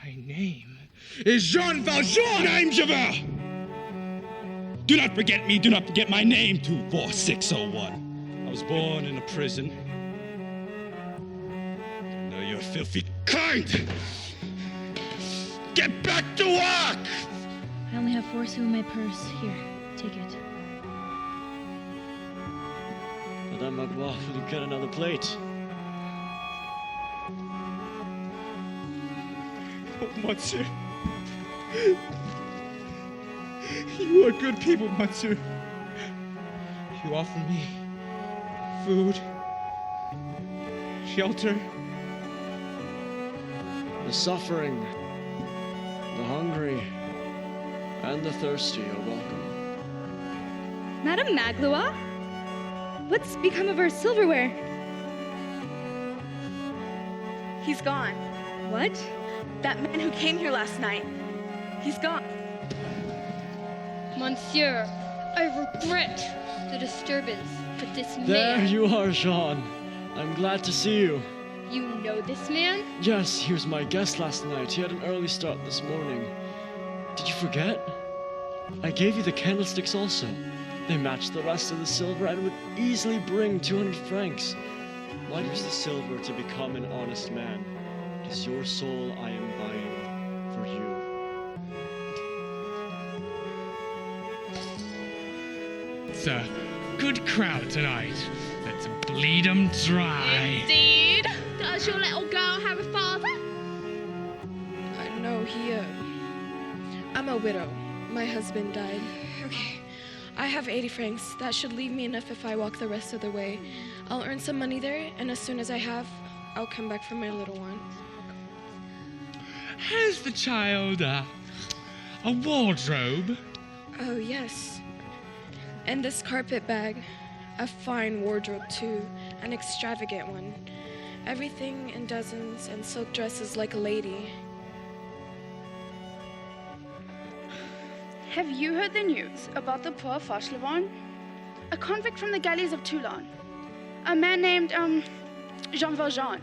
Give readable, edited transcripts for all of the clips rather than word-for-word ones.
My name is Jean Valjean! I'm Javert! Do not forget me, do not forget my name, 24601. I was born in a prison. I know you're filthy kind! Get back to work! I only have 4 sous in my purse. Here, take it. Madame Magloire, will you get another plate? Oh, monsieur. You are good people, monsieur. You offer me food, shelter. The suffering, the hungry, and the thirsty are welcome. Madame Magloire? What's become of our silverware? He's gone. What? That man who came here last night. He's gone. Monsieur, I regret the disturbance, but this There man... you are, Jean. I'm glad to see you. You know this man? Yes, he was my guest last night. He had an early start this morning. Did you forget? I gave you the candlesticks also. They matched the rest of the silver and would easily bring 200 francs. Why use the silver to become an honest man? It is your soul I am buying for you. It's a good crowd tonight. Let's bleed 'em dry. Indeed. Does your little girl have a father? No, I'm a widow. My husband died. Okay. I have 80 francs. That should leave me enough if I walk the rest of the way. I'll earn some money there, and as soon as I have, I'll come back for my little one. Has the child a wardrobe? Oh, yes. And this carpet bag. A fine wardrobe, too. An extravagant one. Everything in dozens and silk dresses like a lady. Have you heard the news about the poor Fauchelevent? A convict from the galleys of Toulon. A man named, Jean Valjean.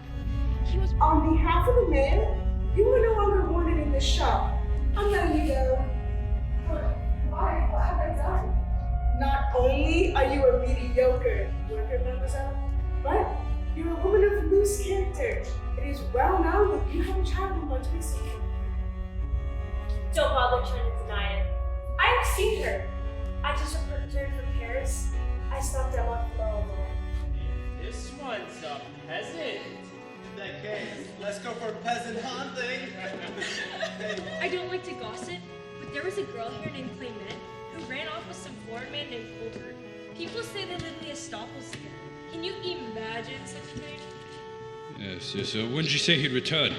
He was... On behalf of the men, you are no longer wanted in this shop. I'm letting you go. Why? What have I done? Not only are you a mediocre worker, mademoiselle, but you're a woman of loose character. It is well known that you have a child who wants to be seen. Don't bother trying to deny it. I've seen her. I just returned from Paris. I stopped at one floor. This one's a peasant. In that case, let's go for peasant hunting. I don't like to gossip, but there was a girl here named Clement who ran off with some foreign man named Colbert. People say they live in the Estaples here. Can you imagine such a thing? Yes. When did you say he'd return?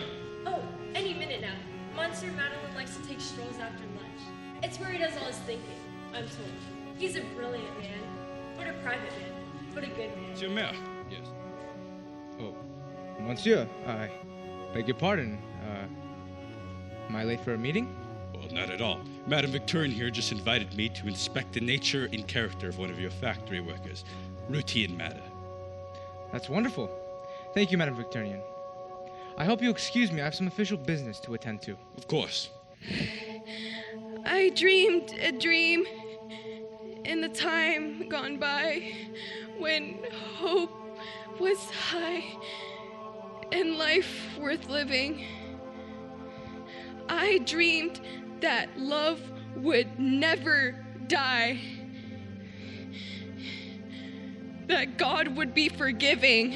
Oh, any minute now. Monsieur Madeleine likes to take strolls after lunch. It's where he does all his thinking, I'm told. He's a brilliant man, but a private man, but a good man. Monsieur Mayor. Yes. Oh, monsieur, I beg your pardon. Am I late for a meeting? Well, not at all. Madame Victorine here just invited me to inspect the nature and character of one of your factory workers, routine matter. That's wonderful. Thank you, Madame Victorine. I hope you'll excuse me. I have some official business to attend to. Of course. I dreamed a dream in the time gone by when hope was high and life worth living. I dreamed that love would never die, that God would be forgiving.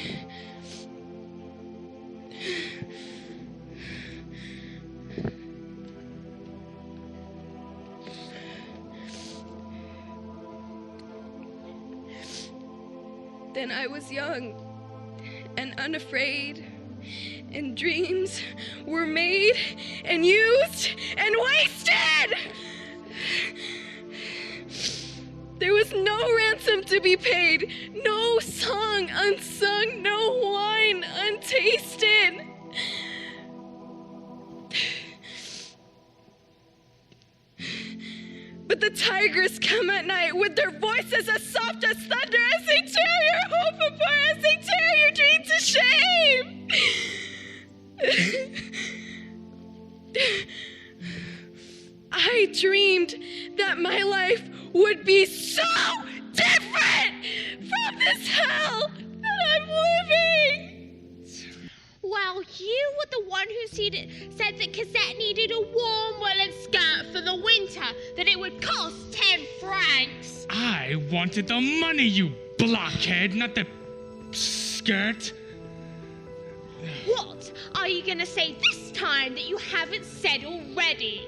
Then I was young and unafraid, and dreams were made and used and wasted. There was no ransom to be paid, no song unsung, no wine untasted. But the tigers come at night with their voices as soft as thunder as they tear your hope apart, as they tear your dream to shame. said that Cosette needed a warm woolen skirt for the winter, that it would cost 10 francs. I wanted the money, you blockhead, not the skirt. What are you going to say this time that you haven't said already?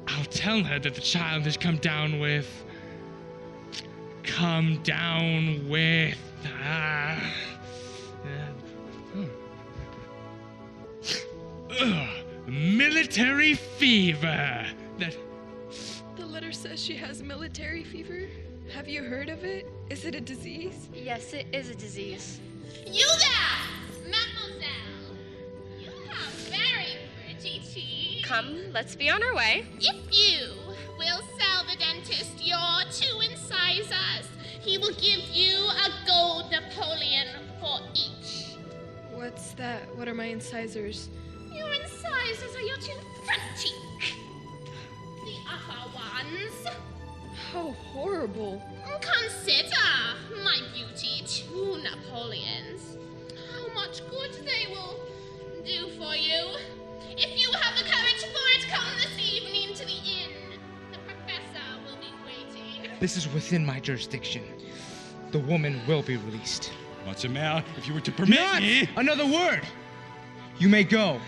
I'll tell her that the child has come down with... military fever. The letter says she has military fever. Have you heard of it? Is it a disease? Yes, it is a disease. You there, mademoiselle. You have very pretty teeth. Come, let's be on our way. If you will sell the dentist your 2 incisors, he will give you a gold Napoleon for each. What's that? What are my incisors? Your incisors are your 2 front teeth. The upper ones. How horrible. Consider, my beauty, 2 Napoleons. How much good they will do for you. If you have the courage for it, come this evening to the inn. The professor will be waiting. This is within my jurisdiction. The woman will be released. Monseigneur, if you were to permit Not me... another word! You may go.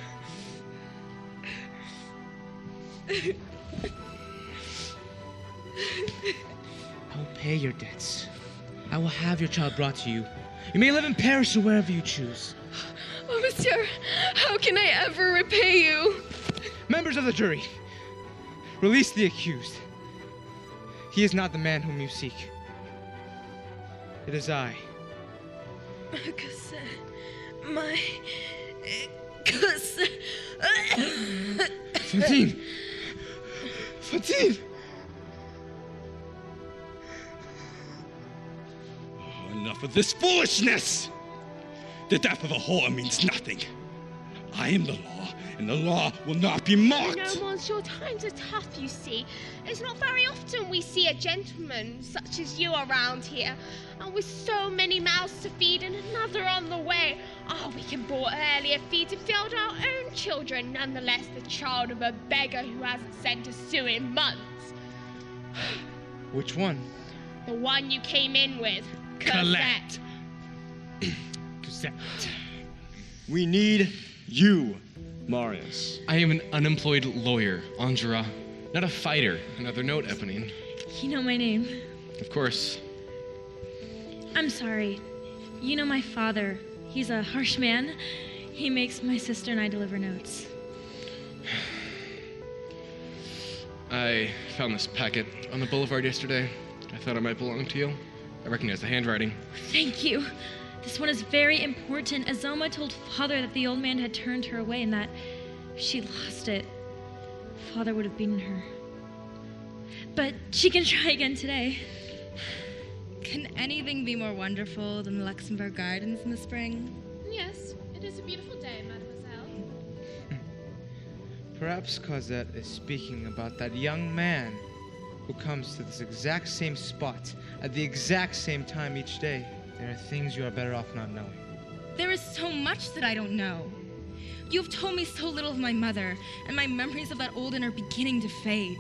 I will pay your debts. I will have your child brought to you. You may live in Paris or wherever you choose. Oh, monsieur, how can I ever repay you? Members of the jury, release the accused. He is not the man whom you seek. It is I. Cosette, my... Cosette... Fantine! Fantine! Enough of this foolishness! The death of a whore means nothing. I am the law, and the law will not be mocked. No, monsieur, times are tough, you see. It's not very often we see a gentleman such as you around here, and with so many mouths to feed and another on the way. Oh, we can board earlier feed to build our own children, nonetheless the child of a beggar who hasn't sent a sou in months. Which one? The one you came in with. Colette. Cosette. We need you, Marius. I am an unemployed lawyer, Angera. Not a fighter. Another note, Eponine. You know my name. Of course. I'm sorry. You know my father. He's a harsh man. He makes my sister and I deliver notes. I found this packet on the boulevard yesterday. I thought it might belong to you. I recognize the handwriting. Thank you. This one is very important. Azoma told Father that the old man had turned her away and that if she lost it, Father would have beaten her. But she can try again today. Can anything be more wonderful than the Luxembourg Gardens in the spring? Yes, it is a beautiful day, mademoiselle. Perhaps Cosette is speaking about that young man who comes to this exact same spot at the exact same time each day. There are things you are better off not knowing. There is so much that I don't know. You have told me so little of my mother, and my memories of that old inn are beginning to fade.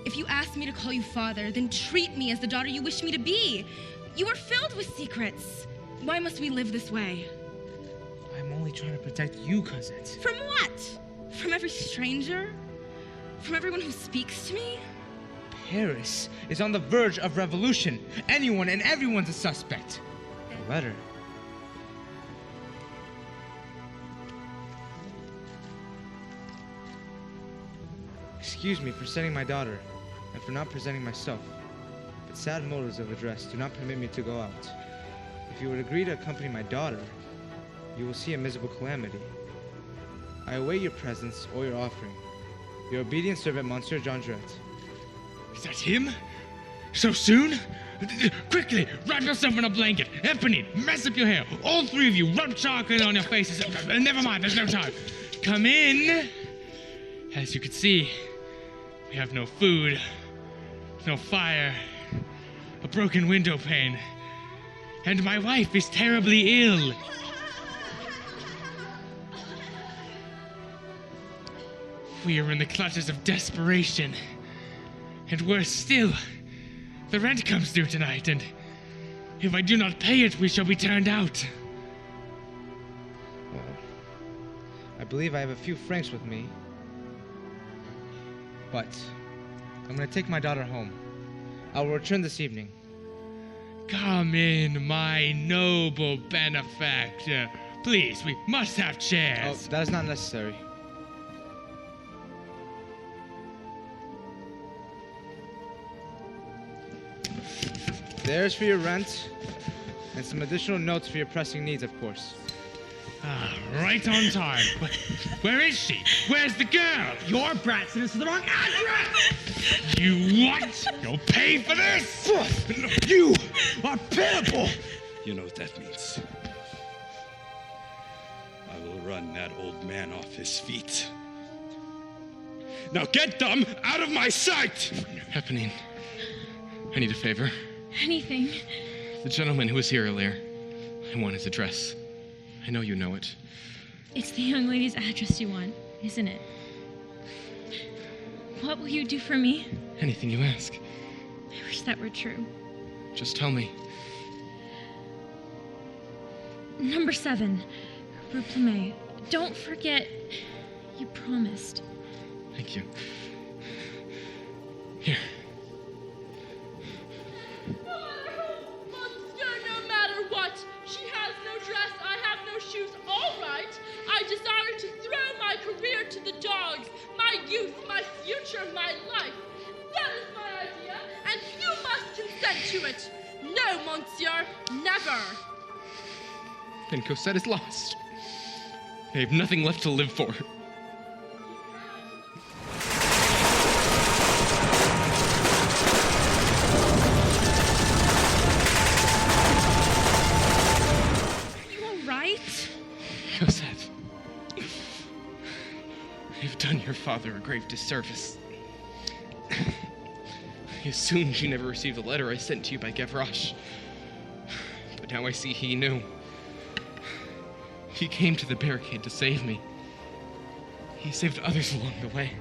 If you ask me to call you father, then treat me as the daughter you wish me to be. You are filled with secrets. Why must we live this way? I'm only trying to protect you, Cosette. From what? From every stranger? From everyone who speaks to me? Paris is on the verge of revolution. Anyone and everyone's a suspect. The letter. Excuse me for sending my daughter and for not presenting myself, but sad motives of address do not permit me to go out. If you would agree to accompany my daughter, you will see a miserable calamity. I await your presence or your offering. Your obedient servant, Monsieur Jondrette. Is that him? So soon? Quickly, wrap yourself in a blanket. Eponine, mess up your hair. All 3 of you, rub chocolate on your faces. Never mind, there's no time. Come in. As you can see, we have no food, no fire, a broken window pane, and my wife is terribly ill. we are in the clutches of desperation. And worse still, the rent comes due tonight, and if I do not pay it, we shall be turned out. Well, I believe I have a few francs with me. But I'm going to take my daughter home. I will return this evening. Come in, my noble benefactor. Please, we must have chairs. Oh, that is not necessary. There's for your rent, and some additional notes for your pressing needs, of course. Ah, right on time. Where is she? Where's the girl? Your brat sent us to the wrong address! You what? You'll pay for this? You are pitiful! You know what that means. I will run that old man off his feet. Now get them out of my sight! Eponine, I need a favor. Anything. The gentleman who was here earlier, I want his address. I know you know it. It's the young lady's address you want, isn't it? What will you do for me? Anything you ask. I wish that were true. Just tell me. Number 7, Rue Plumet. Don't forget, you promised. Thank you. Here. No matter what, she has no dress, I have no shoes, all right. I desire to throw my career to the dogs, my youth, my future, my life. That is my idea, and you must consent to it. No, monsieur, never. Then Cosette is lost. I have nothing left to live for. Cosette, you've done your father a grave disservice. I assumed you never received the letter I sent to you by Gavroche. But now I see he knew. He came to the barricade to save me. He saved others along the way.